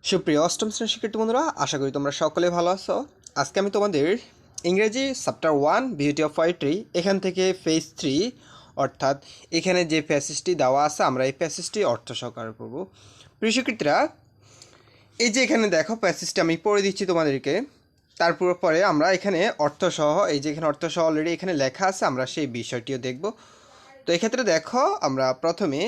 সুপ্রিয় অষ্টম শ্রেণীর শিক্ষার্থী বন্ধুরা, আশা করি তোমরা সকলে ভালো আছো। আজকে আমি তোমাদের ইংরেজি চ্যাপ্টার 1 বিউটি অফ পোয়েট্রি এখান থেকে ফেজ 3 অর্থাৎ এখানে যে প্যাসেজটি দেওয়া আছে আমরা এই প্যাসেজটি অর্থ সহকারে পড়ব। প্রিয় শিক্ষার্থীরা, এই যে এখানে দেখো প্যাসেজটি আমি পড়ে দিচ্ছি তোমাদেরকে, তারপর পরে আমরা এখানে অর্থসহ এই যে এখানে অর্থসহ অলরেডি এখানে লেখা আছে, আমরা সেই বিষয়টিও দেখব। তো এক্ষেত্রে দেখো আমরা প্রথমে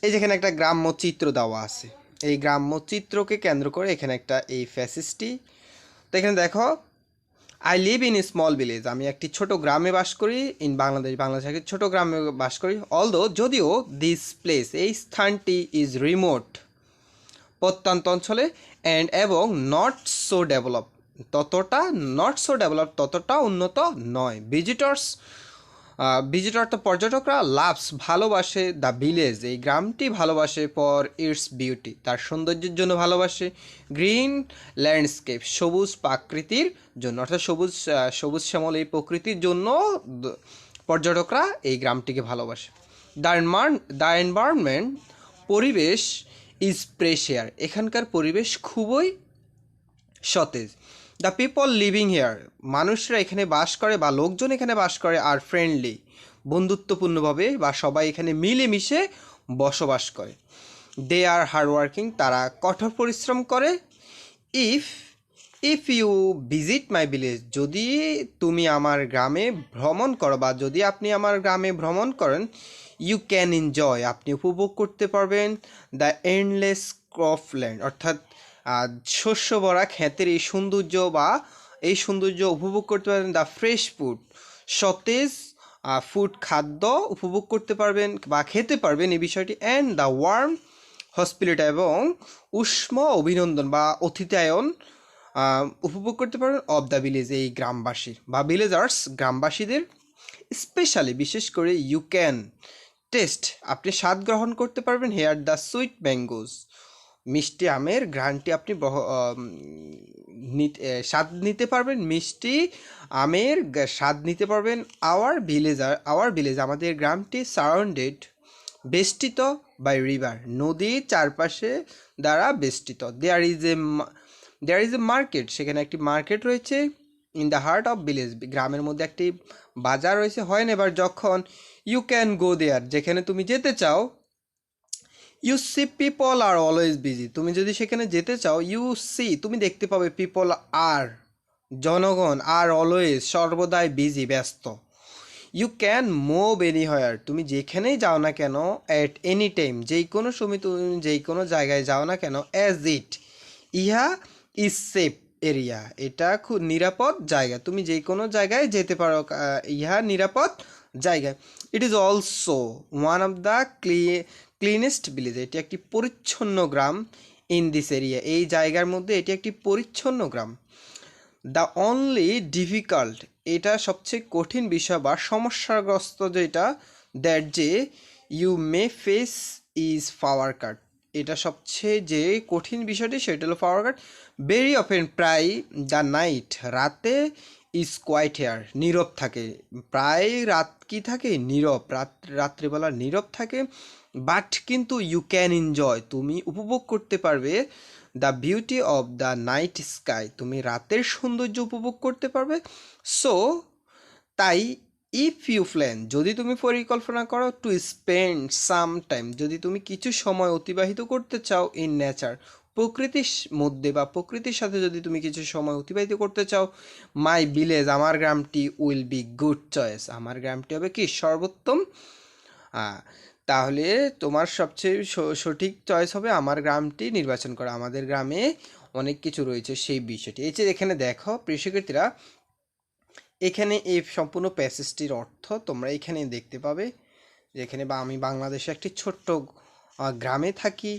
এই যেখানে একটা গ্রাম্য চিত্র দেওয়া আছে, এই গ্রাম্য চিত্রকে কেন্দ্র করে এখানে একটা এই ফ্যাসিসটি। তো এখানে দেখো, I live in small village, আমি একটি ছোট গ্রামে বাস করি। ইন বাংলাদেশ একটি ছোট গ্রামে বাস করি। অলদো যদিও দিস প্লেস এই স্থানটি ইজ রিমোট প্রত্যন্ত অঞ্চলে অ্যান্ড এবং নট সো ডেভেলপ ততটা উন্নত নয়। ভিজিটর তো পর্যটকরা লাভস ভালোবাসে দ্য ভিলেজ এই গ্রামটি ভালোবাসে ফর ইটস বিউটি তার সৌন্দর্যের জন্য ভালোবাসে। গ্রিন ল্যান্ডস্কেপ সবুজ প্রাকৃতির জন্য, অর্থাৎ সবুজ শ্যামল এই প্রকৃতির জন্য পর্যটকরা এই গ্রামটিকে ভালোবাসে। দ্য এনভায়রনমেন্ট পরিবেশ ইজ ফ্রেশ এয়ার এখানকার পরিবেশ খুবই সতেজ। দ্য পিপল লিভিং হেয়ার মানুষরা এখানে বাস করে বা লোকজন এখানে বাস করে আর ফ্রেন্ডলি বন্ধুত্বপূর্ণভাবে বা সবাই এখানে মিলেমিশে বসবাস করে। দে আর হার্ডওয়ার্কিং তারা কঠোর পরিশ্রম করে। If if you visit my village যদি তুমি আমার গ্রামে ভ্রমণ করো বা যদি আপনি আমার গ্রামে ভ্রমণ করেন, ইউ ক্যান এনজয় আপনি উপভোগ করতে পারবেন দ্য এন্ডলেস ক্রপল্যান্ড অর্থাৎ শস্য ভরা ক্ষেতের এই সৌন্দর্য উপভোগ করতে পারবেন। দ্য ফ্রেশ ফুড সতেজ খাদ্য উপভোগ করতে পারবেন বা খেতে পারবেন এই বিষয়টি। অ্যান্ড দ্য ওয়ার্ম হসপিটালিটি এবং উষ্ম অভিনন্দন বা অতিথায়ন উপভোগ করতে পারবেন অফ দ্য ভিলেজ এই গ্রামবাসীর বা ভিলেজার্স গ্রামবাসীদের। স্পেশালি বিশেষ করে ইউ ক্যান টেস্ট আপনি স্বাদ গ্রহণ করতে পারবেন হেয়ার দ্য সুইট ম্যাঙ্গোজ মিষ্টি আমের ঘ্রাণটি আপনি স্বাদ নিতে পারবেন, মিষ্টি আমের স্বাদ নিতে পারবেন। আওয়ার ভিলেজ আমাদের গ্রামটি সারাউন্ডেড বেষ্টিত বাই রিভার নদীর চারপাশে দ্বারা বেষ্টিত। দেয়ার ইজ এ মার্কেট সেখানে একটি মার্কেট রয়েছে। In the heart of village গ্রামের মধ্যে একটি বাজার রয়েছে। হয় না এবার যখন ইউ ক্যান গো দেয়ার যেখানে তুমি যেতে চাও। You see people are always busy তুমি যদি সেখানে যেতে চাও, ইউ সি তুমি দেখতে পাবে পিপল আর জনগণ আর অলওয়েজ সর্বদাই বিজি ব্যস্ত। ইউ ক্যান মুভ এনিহোয়ার তুমি যেখানেই যাও না কেন, অ্যাট এনি টাইম যেই কোনো সময় তুমি যেই কোনো জায়গায় যাও না কেন, অ্যাজ ইহা ইজ সেফ এরিয়া এটা খুব নিরাপদ জায়গা, তুমি যেই কোনো জায়গায় যেতে পারো, ইহা নিরাপদ জায়গা। It is also one of the cleanest village এটি একটি পরিচ্ছন্ন গ্রাম। ইন দিস এরিয়া এই জায়গার মধ্যে এটি একটি পরিচ্ছন্ন গ্রাম। দ্য অনলি ডিফিকাল্ট এটা সবচেয়ে কঠিন বিষয় বা সমস্যাগ্রস্ত যেটা, দ্যাট যে you may face is power cut এটা সবচেয়ে যে কঠিন বিষয়টি সেটা হলো পাওয়ার কাট। ভেরি অফেন প্রায় দ্য নাইট রাতে ইজ কোয়াইট হেয়ার নীরব থাকে, প্রায় রাত কি থাকে নীরব, রাত্রিবেলা নীরব থাকে। বাট কিন্তু ইউ ক্যান এনজয় তুমি উপভোগ করতে পারবে the beauty of the night sky তুমি রাতের সৌন্দর্য উপভোগ করতে পারবে। সো তাই ইফ ইউ প্ল্যান যদি তুমি পরিকল্পনা করো টু স্পেন্ড সাম টাইম যদি তুমি কিছু সময় অতিবাহিত করতে চাও ইন নেচার প্রকৃতির মধ্যে বা প্রকৃতির সাথে যদি তুমি কিছু সময় অতিবাহিত করতে চাও, মাই ভিলেজ আমার গ্রামটি উইল বি গুড চয়েস আমার গ্রামটি হবে কি সর্বোত্তম। তাহলে তোমার সবচেয়ে সঠিক চয়েস হবে আমার গ্রামটি নির্বাচন করা। আমাদের গ্রামে অনেক কিছু রয়েছে সেই বিষয়টি। এই যে এখানে দেখো প্রিয় শিক্ষার্থীরা, এখানে এই সম্পূর্ণ প্যাসেজটির অর্থ তোমরা এখানে দেখতে পাবে যে এখানে বা আমি বাংলাদেশে একটি ছোট্ট গ্রামে থাকি,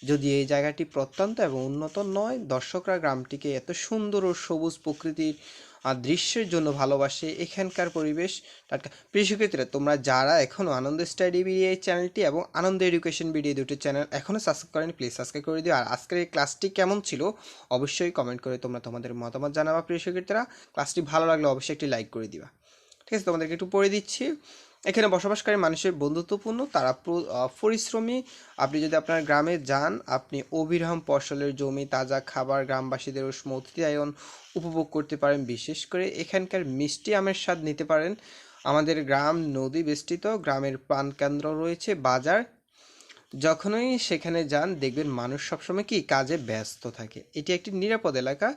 যদি এই জায়গাটি প্রত্যন্ত এবং উন্নত নয়, দর্শকরা গ্রামটিকে এত সুন্দর ও সবুজ প্রকৃতির দৃশ্যের জন্য ভালোবাসে। এখানকার পরিবেশ টাটকা। প্রিয় শিক্ষার্থীরা, তোমরা যারা এখনও আনন্দ স্টাডি বিডি এই চ্যানেলটি এবং আনন্দ এডুকেশন বিডি দুটি চ্যানেল এখনও সাবস্ক্রাইব করেনি, প্লিজ সাবস্ক্রাইব করে দিও। আর আজকের এই ক্লাসটি কেমন ছিল অবশ্যই কমেন্ট করে তোমরা তোমাদের মতামত জানাবা। প্রিয় শিক্ষার্থীরা, ক্লাসটি ভালো লাগলে অবশ্যই একটি লাইক করে দিবা। ঠিক আছে, তোমাদেরকে একটু পড়ে দিচ্ছি। এখানে বসবাসকারী মানুষের বন্ধুত্বপূর্ণ, তারা পরিশ্রমী। আপনি যদি আপনার গ্রামে যান, আপনি অবিরাম ফসলের জমি, তাজা খাবার, গ্রামবাসীদের উষ্ণ অতিথিয়ায়ন উপভোগ করতে পারেন। বিশেষ করে এখানকার মিষ্টি আমের স্বাদ নিতে পারেন। আমাদের গ্রাম নদী বেষ্টিত, গ্রামের প্রাণকেন্দ্র রয়েছে বাজার। যখনই সেখানে যান দেখবেন মানুষ সবসময় কি কাজে ব্যস্ত থাকে। এটি একটি নিরাপদ এলাকা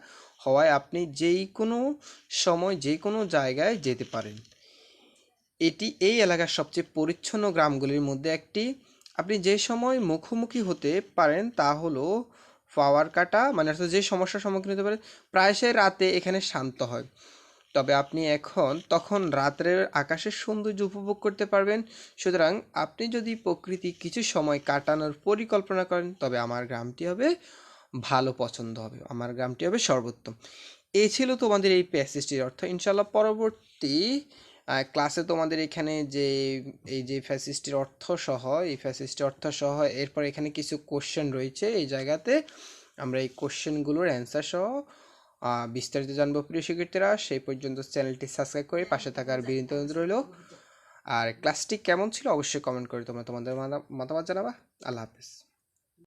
হওয়ায় আপনি যেই কোনো সময় যে কোনো জায়গায় যেতে পারেন। এটি এই এলাকার সবচেয়ে পরিচ্ছন্ন গ্রামগুলির মধ্যে একটি। আপনি যে সময় মুখোমুখি হতে পারেন তা হলো পাওয়ার কাটা, মানে অর্থাৎ যে সমস্যার সম্মুখীন হতে পারেন, প্রায়শই রাতে এখানে শান্ত হয়। তবে আপনি তখন রাত্রের আকাশের সৌন্দর্য উপভোগ করতে পারবেন। সুতরাং আপনি যদি প্রকৃতি কিছু সময় কাটানোর পরিকল্পনা করেন তবে আমার গ্রামটি হবে ভালো পছন্দ হবে, আমার গ্রামটি হবে সর্বোত্তম। এই ছিল তোমাদের এই প্যাসেজটির অর্থ। ইনশাল্লাহ পরবর্তী ক্লাসে তোমাদের এখানে যে এই যে ফ্যাসিস্টির অর্থ সহ, এই ফ্যাসিস্টির অর্থ সহ এরপর এখানে কিছু কোশ্চেন রয়েছে, এই জায়গাতে আমরা এই কোশ্চেনগুলোর অ্যান্সার সহ বিস্তারিত জানবো প্রিয় শিক্ষার্থীরা। সেই পর্যন্ত চ্যানেলটি সাবস্ক্রাইব করে পাশে থাকার বিনীত অনুরোধ রইল। আর ক্লাসটি কেমন ছিল অবশ্যই কমেন্ট করে তোমরা তোমাদের মতামত জানাবা। আল্লাহ হাফেজ।